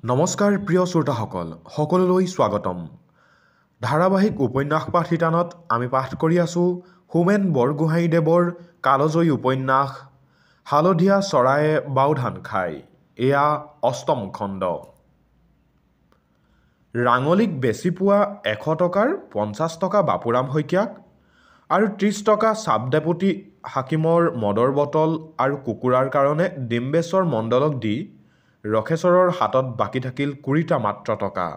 নমস্কাৰ প্ৰিয় শ্ৰোতাসকল, সকলোলৈ স্বাগতম। ধাৰাবাহিক উপন্যাস পাঠ শিতানত আমি পাঠ কৰি আছোঁ হোমেন বৰগোহাঞিদেৱৰ কালজয়ী উপন্যাস হালধীয়া চৰায়ে বাওধান খায়। এয়া অষ্টম খণ্ড। ৰাঙলীক বেচি পোৱা ১০০ টকাৰ ৫০ টকা বাপুৰাম শইকীয়াক আৰু ৩০ টকা চাবডেপুটি হাকিমৰ মদৰ বটল আৰু কুকুৰাৰ কাৰণে ডিম্বেশ্বৰ মণ্ডলক দি ৰখেশ্বৰৰ হাতত বাকী থাকিল ২০টা মাত্ৰ টকা।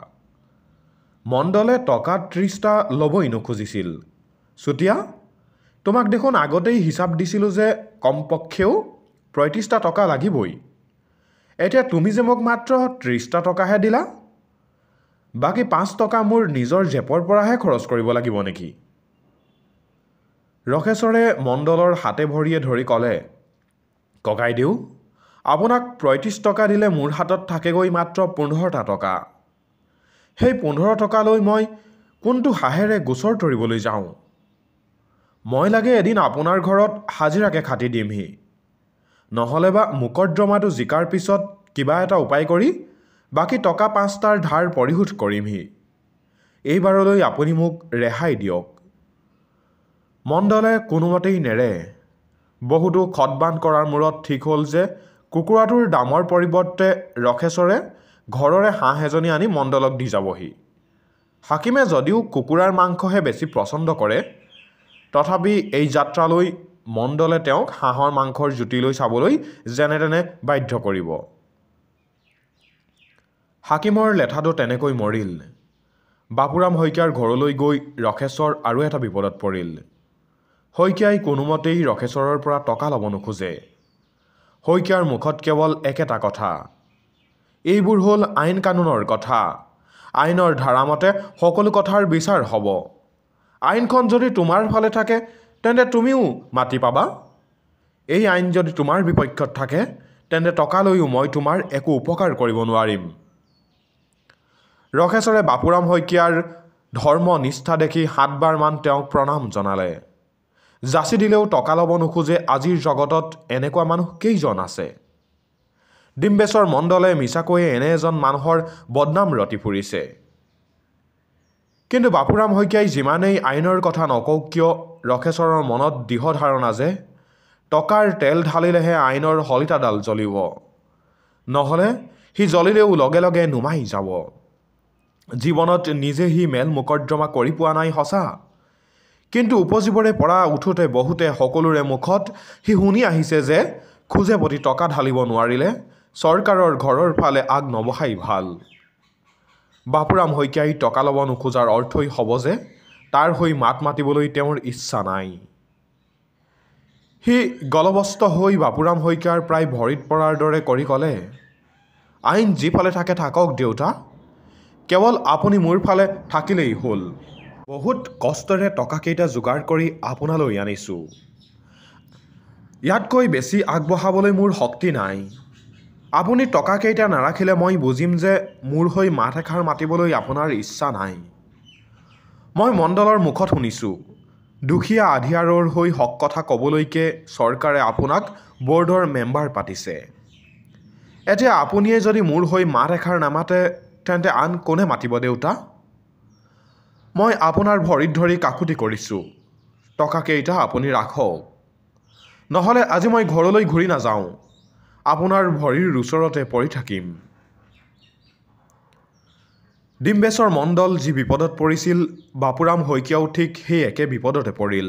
মণ্ডলে টকা ৩০টা ল'বই নোখুজিছিল। চুতীয়া, তোমাক দেখোন আগতেই হিচাপ দিছিলোঁ যে কমপক্ষেও ৩৫টা টকা লাগিবই। এতিয়া তুমি যে মোক মাত্ৰ ৩০টা টকাহে দিলা, বাকী ৫ টকা মোৰ নিজৰ জেপৰ পৰাহে খৰচ কৰিব লাগিব নেকি? ৰখেশ্বৰে মণ্ডলৰ হাতে ভৰিয়ে ধৰি ক'লে, ককাইদেউ, আপোনাক ৩৫ টকা দিলে মোৰ হাতত থাকেগৈ মাত্ৰ ১৫টা টকা। সেই ১৫ টকালৈ মই কোনটো হাঁহেৰে গোচৰ তৰিবলৈ যাওঁ? মই লাগে এদিন আপোনাৰ ঘৰত হাজিৰাকে খাটি দিমহি, নহ'লে বা মোকদ্দমাটো জিকাৰ পিছত কিবা এটা উপায় কৰি বাকী টকা ৫টাৰ ধাৰ পৰিশোধ কৰিমহি। এইবাৰলৈ আপুনি মোক ৰেহাই দিয়ক। মণ্ডলে কোনোমতেই নেৰে। বহুতো খটবান কৰাৰ মূৰত ঠিক হ'ল যে কুকুৰাটোৰ দামৰ পৰিৱৰ্তে ৰখেশ্বৰে ঘৰৰে হাঁহ এজনী আনি মণ্ডলক দি যাবহি। হাকিমে যদিও কুকুৰাৰ মাংসহে বেছি পচন্দ কৰে, তথাপি এই যাত্ৰালৈ মণ্ডলে তেওঁক হাঁহৰ মাংসৰ জুতি লৈ চাবলৈ যেনে তেনে বাধ্য কৰিব। হাকিমৰ লেঠাটো তেনেকৈ মৰিল। বাপুৰাম শইকীয়াৰ ঘৰলৈ গৈ ৰখেশ্বৰ আৰু এটা বিপদত পৰিল। শইকীয়াই কোনোমতেই ৰখেশ্বৰৰ পৰা টকা ল'ব নোখোজে। শইকীয়াৰ মুখত কেৱল একেটা কথা, এইবোৰ হ'ল আইন কানুনৰ কথা। আইনৰ ধাৰামতে সকলো কথাৰ বিচাৰ হ'ব। আইনখন যদি তোমাৰ ফালে থাকে তেন্তে তুমিও মাতি পাবা। এই আইন যদি তোমাৰ বিপক্ষত থাকে তেন্তে টকা লৈও মই তোমাৰ একো উপকাৰ কৰিব নোৱাৰিম। ৰখেশ্বৰে বাপুৰাম শইকীয়াৰ ধৰ্ম নিষ্ঠা দেখি ৭বাৰমান তেওঁক প্ৰণাম জনালে। যাচি দিলেও টকা ল'ব নোখোজে আজিৰ জগতত এনেকুৱা মানুহ কেইজন আছে? ডিম্বেশ্বৰ মণ্ডলে মিছাকৈয়ে এনে এজন মানুহৰ বদনাম ৰটি ফুৰিছে। কিন্তু বাপুৰাম শইকীয়াই যিমানেই আইনৰ কথা নকওক কিয়, ৰখেশ্বৰৰ মনত দৃঢ় ধাৰণা যে টকাৰ তেল ঢালিলেহে আইনৰ শলিতাডাল জ্বলিব, নহ'লে সি জ্বলিলেও লগে লগে নুমাই যাব। জীৱনত নিজে সি মেল মোকদ্দমা কৰি পোৱা নাই সঁচা, কিন্তু উপজীৱৰে পৰা উঠোতে বহুতে সকলোৰে মুখত সি শুনি আহিছে যে খোজে প্ৰতি টকা ঢালিব নোৱাৰিলে চৰকাৰৰ ঘৰৰ ফালে আগ নবঢ়াই ভাল। বাপুৰাম শইকীয়াই টকা ল'ব নোখোজাৰ অৰ্থই হ'ব যে তাৰ হৈ মাত মাতিবলৈ তেওঁৰ ইচ্ছা নাই। সি গলবস্ত হৈ বাপুৰাম শইকীয়াৰ প্ৰায় ভৰিত পৰাৰ দৰে কৰি ক'লে, আইন যিফালে থাকে থাকক দেউতা, কেৱল আপুনি মোৰ ফালে থাকিলেই হ'ল। বহুত কষ্টেৰে টকাকেইটা যোগাৰ কৰি আপোনালৈ আনিছোঁ। ইয়াতকৈ বেছি আগবঢ়াবলৈ মোৰ শক্তি নাই। আপুনি টকাকেইটা নাৰাখিলে মই বুজিম যে মোৰ হৈ মাত এষাৰ মাতিবলৈ আপোনাৰ ইচ্ছা নাই। মই মণ্ডলৰ মুখত শুনিছোঁ, দুখীয়া আধিয়াৰৰ হৈ হক কথা ক'বলৈকে চৰকাৰে আপোনাক বৰ্ডৰ মেম্বাৰ পাতিছে। এতিয়া আপুনিয়ে যদি মোৰ হৈ মাত এষাৰ নামাতে তেন্তে আন কোনে মাতিব দেউতা? মই আপোনাৰ ভৰিত ধৰি কাকুতি কৰিছোঁ, টকাকেইটা আপুনি ৰাখক, নহ'লে আজি মই ঘৰলৈ ঘূৰি নাযাওঁ, আপোনাৰ ভৰিৰ ওচৰতে পৰি থাকিম। ডিম্বেশ্বৰ মণ্ডল যি বিপদত পৰিছিল, বাপুৰাম শইকীয়াও ঠিক সেই একে বিপদতে পৰিল।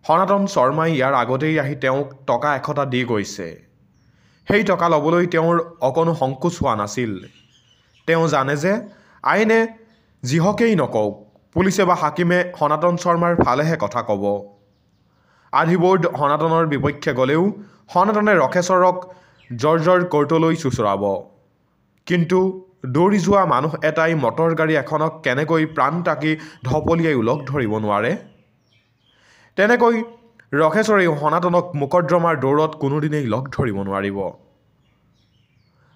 সনাতন শৰ্মাই ইয়াৰ আগতেই আহি তেওঁক টকা ১০০টা দি গৈছে। সেই টকা ল'বলৈ তেওঁৰ অকণো সংকোচ হোৱা নাছিল। তেওঁ জানে যে আইনে যিহকেই নকওক, পুলিচে বা হাকিমে সনাতন শৰ্মাৰ ফালেহে কথা ক'ব। আধিবৰ্ড সনাতনৰ বিপক্ষে গ'লেও সনাতনে ৰখেশ্বৰক জৰ্জৰ কোৰ্টলৈ চোঁচৰাব। কিন্তু দৌৰি যোৱা মানুহ এটাই মটৰ গাড়ী এখনক কেনেকৈ প্ৰাণ তাকি ঢপলিয়াইও লগ ধৰিব নোৱাৰে? তেনেকৈ ৰখেশ্বৰেও সনাতনক মোকদ্দমাৰ দৌৰত কোনোদিনেই লগ ধৰিব নোৱাৰিব।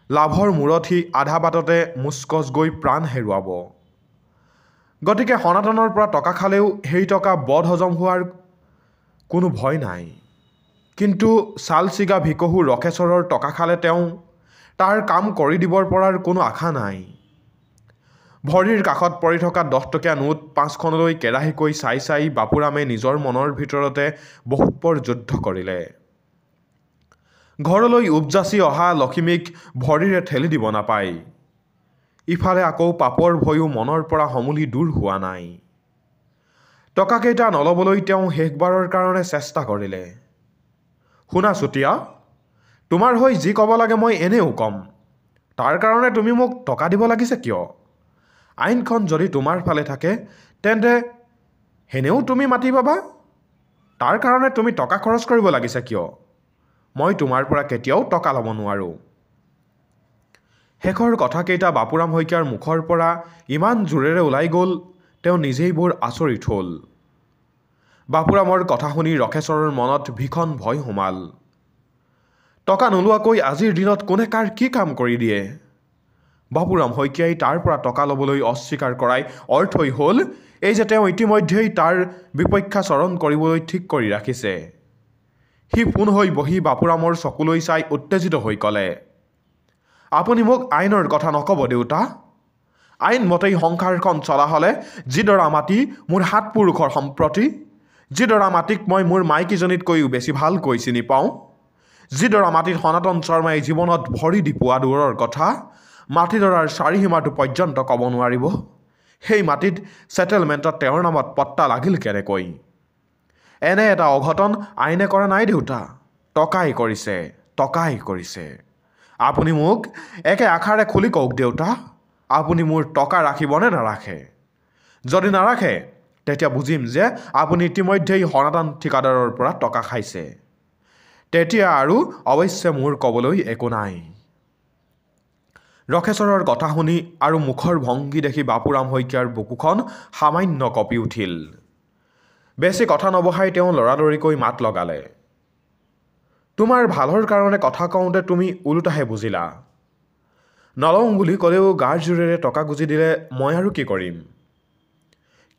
লাভৰ মূৰত সি আধা বাটতে মুচকচ গৈ প্ৰাণ হেৰুৱাব। গতিকে সনাতনৰ পৰা টকা খালেও সেই টকা বদ হজম হোৱাৰ কোনো ভয় নাই। কিন্তু চাল ছিগা ভিকহু ৰখেশ্বৰৰ টকা খালে তেওঁ তাৰ কাম কৰি দিবৰ পৰাৰ কোনো আশা নাই। ভৰিৰ কাষত পৰি থকা 10 টকীয়া নোট 5খনলৈ কেৰাহীকৈ চাই চাই বাপুৰামে নিজৰ মনৰ ভিতৰতে বহুতপৰ যুদ্ধ কৰিলে। ঘৰলৈ উপজাচি অহা লখিমীক ভৰিৰে ঠেলি দিব নাপায়। ইফালে আকৌ পাপৰ ভয়ো মনৰ পৰা সমূলি দূৰ হোৱা নাই। টকাকেইটা নল'বলৈ তেওঁ শেষবাৰৰ কাৰণে চেষ্টা কৰিলে। শুনা চুতীয়া, তোমাৰ হৈ যি ক'ব লাগে মই এনেও ক'ম। তাৰ কাৰণে তুমি মোক টকা দিব লাগিছে কিয়? আইনখন যদি তোমাৰ ফালে থাকে তেন্তে হেনেও তুমি মাতি পাবা। তাৰ কাৰণে তুমি টকা খৰচ কৰিব লাগিছে কিয়? মই তোমাৰ পৰা কেতিয়াও টকা ল'ব নোৱাৰোঁ। শেষৰ কথাকেইটা বাপুৰাম শইকীয়াৰ মুখৰ পৰা ইমান জোৰেৰে ওলাই গ'ল তেওঁ নিজেই বৰ আচৰিত হ'ল। বাপুৰামৰ কথা শুনি ৰখেশ্বৰৰ মনত ভীষণ ভয় সোমাল। টকা নোলোৱাকৈ আজিৰ দিনত কোনে কাৰ কি কাম কৰি দিয়ে? বাপুৰাম শইকীয়াই তাৰ পৰা টকা ল'বলৈ অস্বীকাৰ কৰাই অৰ্থই হ'ল এই যে তেওঁ ইতিমধ্যেই তাৰ বিপক্ষাচৰণ কৰিবলৈ ঠিক কৰি ৰাখিছে। সি পোন হৈ বহি বাপুৰামৰ চকুলৈ চাই উত্তেজিত হৈ ক'লে, আপুনি মোক আইনৰ কথা নক'ব দেউতা। আইনমতেই সংসাৰখন চলা হ'লে যিডৰা মাটি মোৰ 7 পুৰুষৰ সম্পত্তি, যিডৰা মাটিক মই মোৰ মাইকীজনীতকৈও বেছি ভালকৈ চিনি পাওঁ, যিডৰা মাটিত সনাতন শৰ্মাই জীৱনত ভৰি দি পোৱা দূৰৰ কথা, মাটিডৰাৰ চাৰিসীমাটো পৰ্যন্ত ক'ব নোৱাৰিব, সেই মাটিত ছেটেলমেণ্টত তেওঁৰ নামত পট্টা লাগিল কেনেকৈ? এনে এটা অঘটন আইনে কৰা নাই দেউতা। টকাই কৰিছে, টকাই কৰিছে। আপুনি মোক একে আখাৰে খুলি কওক দেউতা, আপুনি মোৰ টকা ৰাখিবনে নাৰাখে? যদি নাৰাখে তেতিয়া বুজিম যে আপুনি ইতিমধ্যেই সনাতন ঠিকাদাৰৰ পৰা টকা খাইছে। তেতিয়া আৰু অৱশ্যে মোৰ ক'বলৈ একো নাই। ৰখেশ্বৰৰ কথা শুনি আৰু মুখৰ ভংগী দেখি বাপুৰাম শইকীয়াৰ বুকুখন সামান্য কঁপি উঠিল। বেছি কথা নবহাই তেওঁ লৰালৰিকৈ মাত লগালে, তোমাৰ ভালৰ কাৰণে কথা কওঁতে তুমি ওলোটাহে বুজিলা। নলওঁ বুলি ক'লেও গাৰ জোৰেৰে টকা গুজি দিলে মই আৰু কি কৰিম?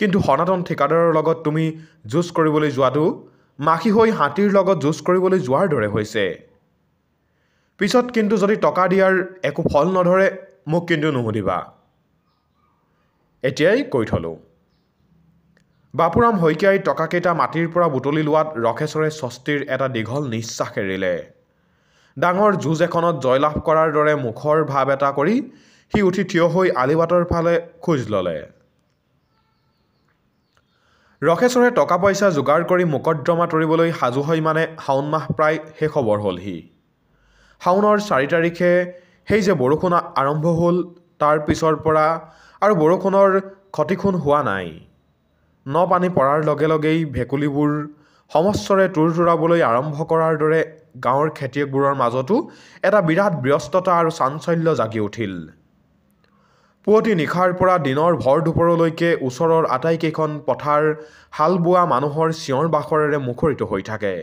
কিন্তু সনাতন ঠিকাদাৰৰ লগত তুমি যুঁজ কৰিবলৈ যোৱাটো মাখি হৈ হাতীৰ লগত যুঁজ কৰিবলৈ যোৱাৰ দৰে হৈছে। পিছত কিন্তু যদি টকা দিয়াৰ একো ফল নধৰে মোক কিন্তু নুসুধিবা। এতিয়াই কৈ থলোঁ। বাপুৰাম শইকীয়াই টকাকেইটা মাটিৰ পৰা বুটলি লোৱাত ৰখেশ্বৰে স্বস্তিৰ এটা দীঘল নিশ্বাস এৰিলে। ডাঙৰ যুঁজ এখনত জয়লাভ কৰাৰ দৰে মুখৰ ভাৱ এটা কৰি সি উঠি থিয় হৈ আলিবাটৰ ফালে খোজ ল'লে। ৰখেশ্বৰে টকা পইচা যোগাৰ কৰি মোকদ্দমা তৰিবলৈ সাজু হৈ মানে শাওণ মাহ প্ৰায় শেষ হ'বৰ হ'লহি। শাওণৰ 4 তাৰিখে সেই যে বৰষুণ আৰম্ভ হ'ল তাৰ পিছৰ পৰা আৰু বৰষুণৰ ক্ষতিক্ষুণ হোৱা নাই। ন পানী পৰাৰ লগে লগেই ভেকুলীবোৰ সমস্বৰে তোৰ তোৰাবলৈ আৰম্ভ কৰাৰ দৰে গাঁৱৰ খেতিয়কবোৰৰ মাজতো এটা বিৰাট ব্যস্ততা আৰু চাঞ্চল্য জাগি উঠিল। পুৱতি নিশাৰ পৰা দিনৰ ভৰ দুপৰলৈকে ওচৰৰ আটাইকেইখন পথাৰ হাল বোৱা মানুহৰ চিঞৰ বাখৰেৰে মুখৰিত হৈ থাকে।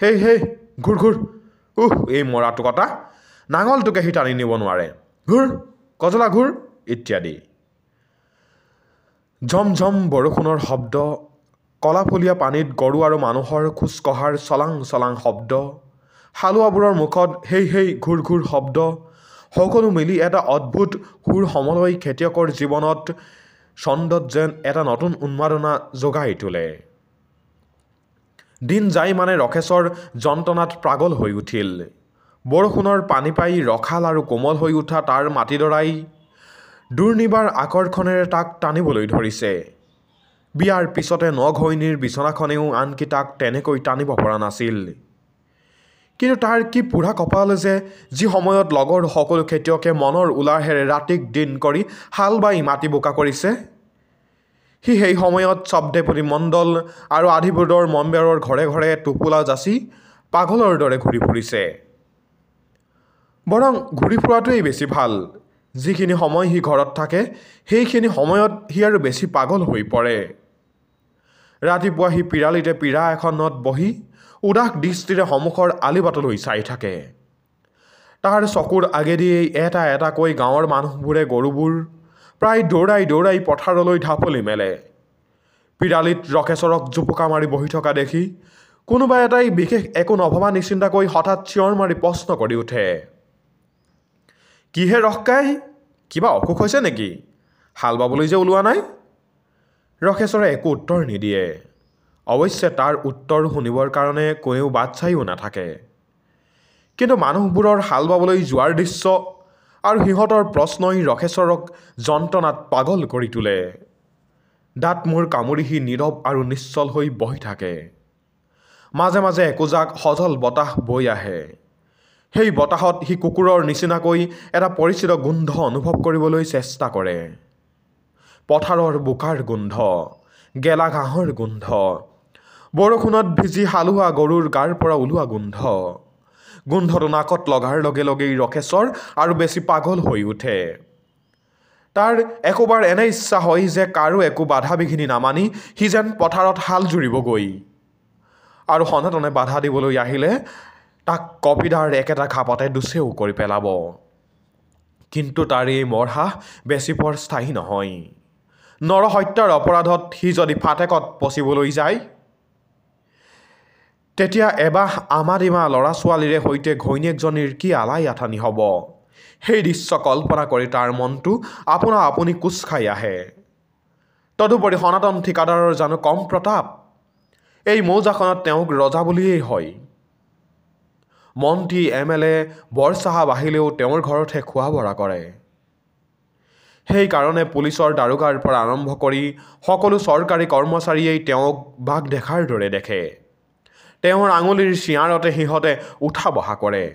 হেই হেই ঘূৰ ঘূৰ, এই মৰাটো কটা, নাঙলটোকে সি টানি নিব নোৱাৰে, ঘূৰ কজলা ঘূৰ ইত্যাদি। ঝমঝম বৰষুণৰ শব্দ, কলাফলীয়া পানীত গৰু আৰু মানুহৰ খোজ কঢ়াৰ চলাং চলাং শব্দ, হালোৱাবোৰৰ মুখত হেই হেই ঘূৰ ঘূৰ শব্দ, সকলো মিলি এটা অদ্ভুত সুৰ সমলয় খেতিয়কৰ জীৱনত ছন্দত যেন এটা নতুন উন্মাদনা জগাই তোলে। দিন যাই মানে ৰখেশ্বৰ যন্ত্ৰণাত পাগল হৈ উঠিল। বৰষুণৰ পানী পাই ৰখাল আৰু কোমল হৈ উঠা তাৰ মাটিডৰাই দুৰ্নিবাৰ আকৰ্ষণেৰে তাক টানিবলৈ ধৰিছে। বিয়াৰ পিছতে নঘৈণীৰ বিচনাখনেও আনকি তাক তেনেকৈ টানিব পৰা নাছিল। কিন্তু তাৰ কি পুৰা কপাল যে যি সময়ত লগৰ সকলো খেতিয়কে মনৰ উলাহেৰে ৰাতিক দিন কৰি হাল বাই মাটি বোকা কৰিছে, সি সেই সময়ত শব্দেপতি মণ্ডল আৰু আধিবোধৰ মম্বেৰৰ ঘৰে ঘৰে টোপোলা যাচি পাগলৰ দৰে ঘূৰি ফুৰিছে। বৰং ঘূৰি ফুৰাটোৱেই বেছি ভাল। যিখিনি সময় সি ঘৰত থাকে সেইখিনি সময়ত সি আৰু বেছি পাগল হৈ পৰে। ৰাতিপুৱা সি পিৰালিতে পীৰা এখনত বহি উদাস দৃষ্টিৰে সন্মুখৰ আলিবাটলৈ চাই থাকে। তাৰ চকুৰ আগেদিয়েই এটা এটাকৈ গাঁৱৰ মানুহবোৰে গৰুবোৰ প্ৰায় দৌৰাই দৌৰাই পথাৰলৈ ঢাপলি মেলে। পিৰালিত ৰখেশ্বৰক জুপুকা মাৰি বহি থকা দেখি কোনোবা এটাই বিশেষ একো নভবা নিচিন্তাকৈ হঠাৎ চিঞৰ মাৰি প্ৰশ্ন কৰি উঠে, কিহে ৰখকাই কিবা অসুখ হৈছে নেকি হাল বাবলৈ যে ওলোৱা নাই ৰখেশ্বৰে একো উত্তৰ নিদিয়ে অৱশ্যে তাৰ উত্তৰ শুনিবৰ কাৰণে কোনেও বাট চাইও নাথাকে কিন্তু মানুহবোৰৰ হাল বাবলৈ যোৱাৰ দৃশ্য আৰু সিহঁতৰ প্ৰশ্নই ৰখেশ্বৰক যন্ত্ৰণাত পাগল কৰি তোলে দাঁত মূৰ কামুৰি সি নীৰৱ আৰু নিশ্চল হৈ বহি থাকে মাজে মাজে একোজাক সজল বতাহ বৈ আহে সেই বতাহত সি কুকুৰৰ নিচিনাকৈ এটা পৰিচিত গোন্ধ অনুভৱ কৰিবলৈ চেষ্টা কৰে পথাৰৰ বোকাৰ গোন্ধ গেলা ঘাঁহৰ গোন্ধ বৰষুণত ভিজি হালোৱা গৰুৰ গাৰ পৰা ওলোৱা গোন্ধটো নাকত লগাৰ লগে লগেই ৰখেশ্বৰ আৰু বেছি পাগল হৈ উঠে তাৰ একোবাৰ এনে ইচ্ছা হয় যে কাৰো একো বাধা বিঘিনি নামানি সি যেন পথাৰত হাল জুৰিবগৈ আৰু সনাতনে বাধা দিবলৈ আহিলে তাক কপিদাৰ একেটা ঘাপতে দুচেও কৰি পেলাব কিন্তু তাৰ এই মৰহা বেছি পৰ স্থায়ী নহয় নৰহত্যাৰ অপৰাধত সি যদি ফাটেকত পচিবলৈ যায় তেতিয়া এবাহ আমাদিমা ল'ৰা ছোৱালীৰে সৈতে ঘৈণীয়েকজনীৰ কি আলাই আথানি হ'ব সেই দৃশ্য কল্পনা কৰি তাৰ মনটো আপোনা আপুনি কোচ খাই আহে তদুপৰি সনাতন ঠিকাদাৰৰ জানো কম প্ৰতাপ এই মৌজাখনত তেওঁক ৰজা বুলিয়েই হয় মন্ত্ৰী MLA বৰচাহাব আহিলেও তেওঁৰ ঘৰতহে খোৱা বৰা কৰে সেইকাৰণে পুলিচৰ দাৰোগাৰ পৰা আৰম্ভ কৰি সকলো চৰকাৰী কৰ্মচাৰীয়েই তেওঁক বাঘ দেখাৰ দৰে দেখে তেওঁৰ আঙুলিৰ চিয়াৰতে সিহঁতে উঠা বহা কৰে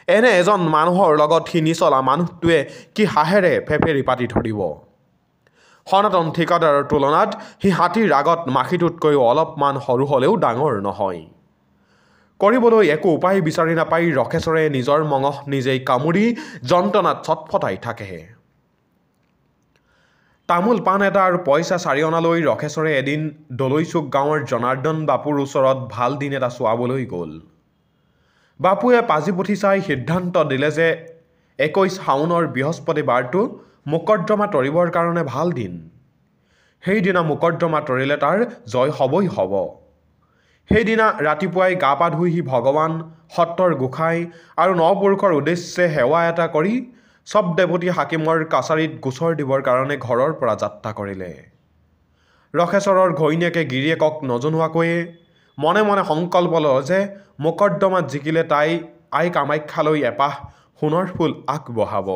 এনে এজন মানুহৰ লগত সি নিচলা মানুহটোৱে কি হাঁহেৰে ফেফেৰি পাতি ধৰিব সনাতন ঠিকাদাৰৰ তুলনাত সি হাতীৰ আগত মাখিটোতকৈও অলপমান সৰু হ'লেও ডাঙৰ নহয় কৰিবলৈ একো উপায় বিচাৰি নাপাই ৰখেশ্বৰে নিজৰ মঙহ নিজেই কামুৰি যন্ত্ৰণাত ছটফটাই থাকে তামোল পাণ এটা আৰু পইচা 4 অনালৈ ৰখেশ্বৰে এদিন দলৈচুক গাঁৱৰ জনাৰ্দন বাপুৰ ওচৰত ভাল দিন এটা চোৱাবলৈ গ'ল বাপুৱে পাজি পুথি চাই সিদ্ধান্ত দিলে যে 21 শাওনৰ বৃহস্পতিবাৰটো মোকদ্দমা তৰিবৰ কাৰণে ভাল দিন সেইদিনা মোকদ্দমা তৰিলে তাৰ জয় হ'বই হ'ব সেইদিনা ৰাতিপুৱাই গা পা ধুই সি ভগৱান সত্ৰৰ গোসাঁই আৰু নপুৰুষৰ উদ্দেশ্যে সেৱা এটা কৰি সব দেৱতী হাকিমৰ কাছাৰীত গোচৰ দিবৰ কাৰণে ঘৰৰ পৰা যাত্ৰা কৰিলে ৰখেশ্বৰৰ ঘৈণীয়েকে গিৰিয়েকক নজনোৱাকৈয়ে মনে মনে সংকল্প ল'লে যে মোকদ্দমাত জিকিলে তাই আই কামাখ্যালৈ এপাহ সোণৰ ফুল আগবঢ়াব